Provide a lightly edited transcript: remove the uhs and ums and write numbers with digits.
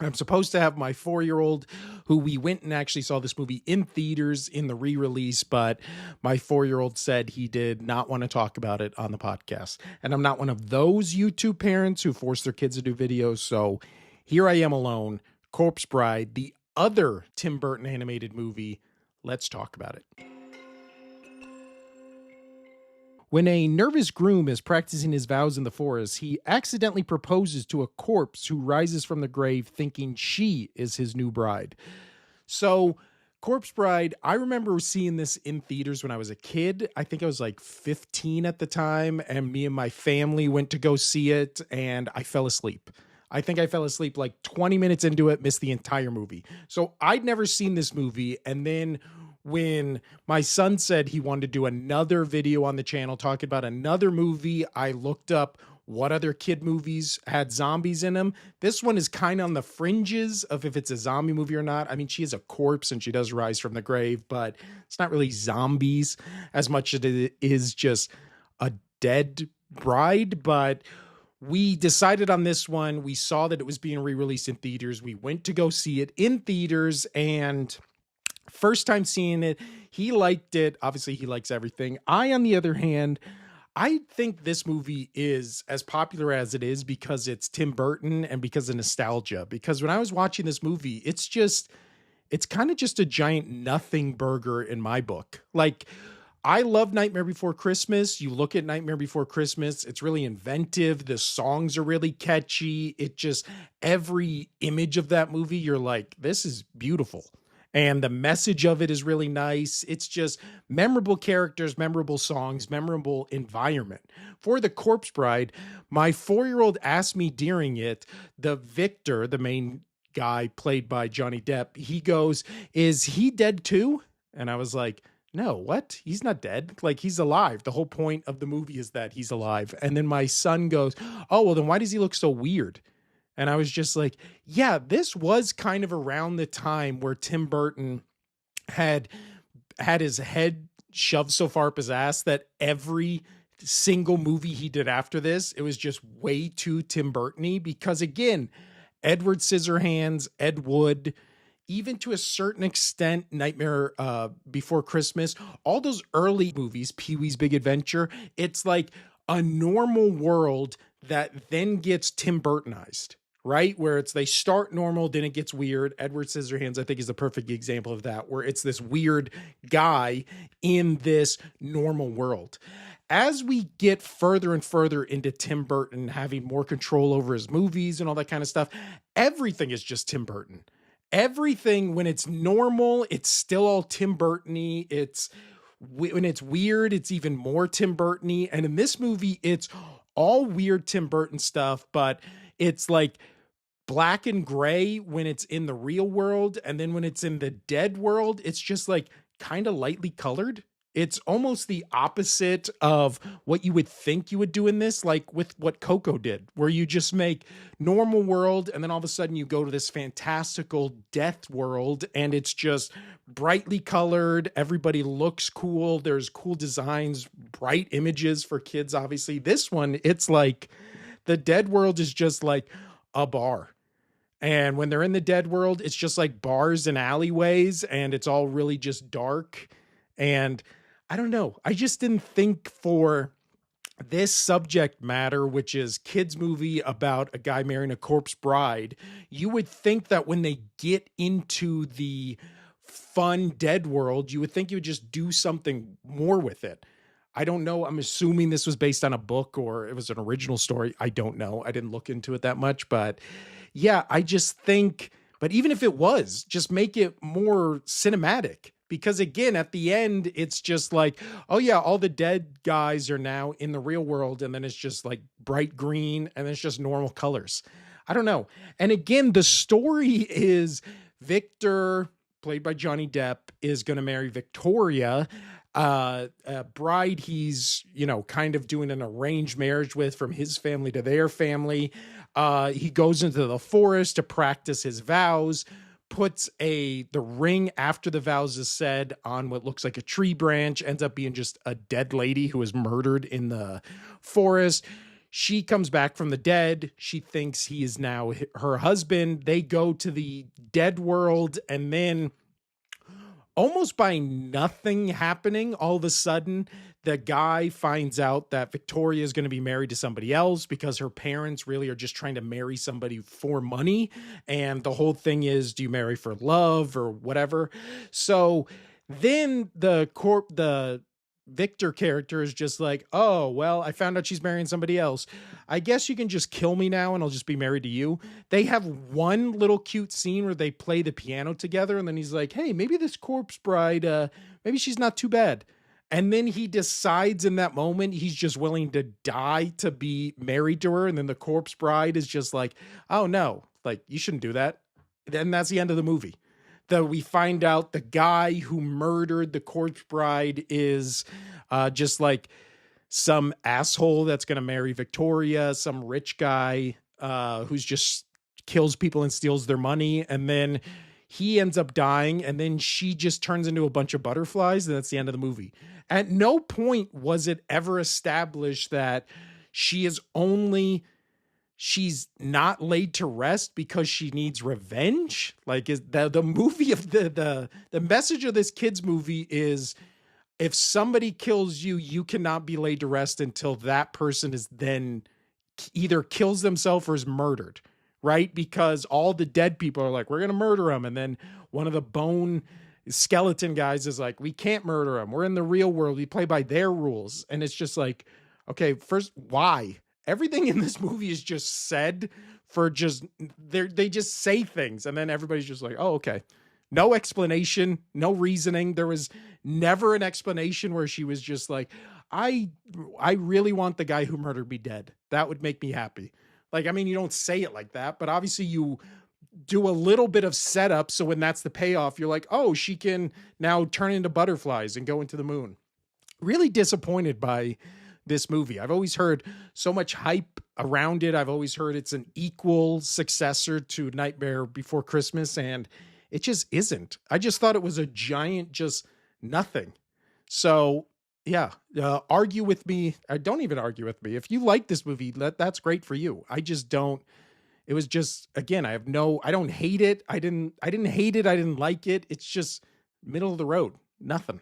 I'm supposed to have my 4-year-old who we went and actually saw this movie in theaters in the re-release, but my 4-year-old said he did not want to talk about it on the podcast. And I'm not one of those YouTube parents who force their kids to do videos. So here I am alone. Corpse Bride, the other Tim Burton animated movie. Let's talk about it. When a nervous groom is practicing his vows in the forest, he accidentally proposes to a corpse who rises from the grave thinking she is his new bride. So, Corpse Bride, I remember seeing this in theaters when I was a kid. I think I was like 15 at the time, and me and my family went to go see it, and I fell asleep. I think I fell asleep like 20 minutes into it, missed the entire movie. So I'd never seen this movie. And then when my son said he wanted to do another video on the channel talking about another movie, I looked up what other kid movies had zombies in them. This one is kind of on the fringes of if it's a zombie movie or not. I mean, she is a corpse and she does rise from the grave, but it's not really zombies as much as it is just a dead bride. But we decided on this one. We saw that it was being re-released in theaters. We went to go see it in theaters, and first time seeing it, he liked it. Obviously, he likes everything. I, on the other hand, I think this movie is as popular as it is because it's Tim Burton and because of nostalgia. Because when I was watching this movie, it's kind of just a giant nothing burger in my book. Like, I love Nightmare Before Christmas. You look at Nightmare Before Christmas, it's really inventive. The songs are really catchy. Every image of that movie, you're like, this is beautiful. And the message of it is really nice. It's just memorable characters, memorable songs, memorable environment. For The Corpse Bride, my 4-year-old asked me during it, the Victor, the main guy played by Johnny Depp, he goes, "Is he dead too?" And I was like, "No, what? He's not dead. Like, he's alive. The whole point of the movie is that he's alive." And then my son goes, "Oh, well, then why does he look so weird?" And I was just like, yeah, this was kind of around the time where Tim Burton had his head shoved so far up his ass that every single movie he did after this, it was just way too Tim Burton-y. Because again, Edward Scissorhands, Ed Wood, even to a certain extent, Nightmare Before Christmas, all those early movies, Pee-wee's Big Adventure, it's like a normal world that then gets Tim Burtonized, right? Where they start normal, then it gets weird. Edward Scissorhands, I think, is the perfect example of that, where it's this weird guy in this normal world. As we get further and further into Tim Burton having more control over his movies and all that kind of stuff, everything is just Tim Burton. Everything, when it's normal, it's still all Tim Burton-y. When it's weird, it's even more Tim Burton-y. And in this movie, it's all weird Tim Burton stuff, but it's like black and gray when it's in the real world. And then when it's in the dead world, it's just like kind of lightly colored. It's almost the opposite of what you would think you would do in this, like with what Coco did, where you just make normal world and then all of a sudden you go to this fantastical death world and it's just brightly colored. Everybody looks cool. There's cool designs, bright images for kids, obviously. This one, it's like the dead world is just like a bar. And when they're in the dead world, it's just like bars and alleyways and it's all really just dark. And I don't know. I just didn't think for this subject matter, which is kids movie about a guy marrying a corpse bride, you would think that when they get into the fun dead world, you would think you would just do something more with it. I don't know. I'm assuming this was based on a book or it was an original story. I don't know. I didn't look into it that much, but yeah, I just think, but even if it was, just make it more cinematic. Because again, at the end, it's just like, oh yeah, all the dead guys are now in the real world. And then it's just like bright green and it's just normal colors. I don't know. And again, the story is Victor, played by Johnny Depp, is going to marry Victoria, a bride he's, kind of doing an arranged marriage with from his family to their family. He goes into the forest to practice his vows, puts the ring after the vows is said on what looks like a tree branch, ends up being just a dead lady who was murdered in the forest. she comes back from the dead. She thinks he is now her husband. They go to the dead world, and then almost by nothing happening, all of a sudden, the guy finds out that Victoria is going to be married to somebody else because her parents really are just trying to marry somebody for money. And the whole thing is, do you marry for love or whatever? So then the Victor character is just like, oh, well, I found out she's marrying somebody else. I guess you can just kill me now and I'll just be married to you. They have one little cute scene where they play the piano together. And then he's like, hey, maybe this corpse bride, maybe she's not too bad. And then he decides in that moment, he's just willing to die to be married to her. And then the corpse bride is just like, oh no, like you shouldn't do that. And that's the end of the movie. We find out the guy who murdered the corpse bride is just like some asshole that's going to marry Victoria, some rich guy who's just kills people and steals their money. And then he ends up dying. And then she just turns into a bunch of butterflies. And that's the end of the movie. At no point was it ever established that she's not laid to rest because she needs revenge. Like, is the movie of the message of this kid's movie is, if somebody kills you, you cannot be laid to rest until that person is then either kills themselves or is murdered, right? Because all the dead people are like, we're going to murder him. And then one of the bone skeleton guys is like, we can't murder him. We're in the real world. We play by their rules. And it's just like, okay, first, why? Everything in this movie is just said for just, they just say things. And then everybody's just like, oh, okay. No explanation, no reasoning. There was never an explanation where she was just like, I really want the guy who murdered me dead. That would make me happy. Like, I mean, you don't say it like that, but obviously you do a little bit of setup. So when that's the payoff, you're like, oh, she can now turn into butterflies and go into the moon. Really disappointed by this movie. I've always heard so much hype around it. I've always heard it's an equal successor to Nightmare Before Christmas, and it just isn't. I just thought it was a giant, just nothing. So yeah, argue with me. Don't even argue with me. If you like this movie, that's great for you. I just don't. It was just, again, I don't hate it. I didn't hate it. I didn't like it. It's just middle of the road. Nothing.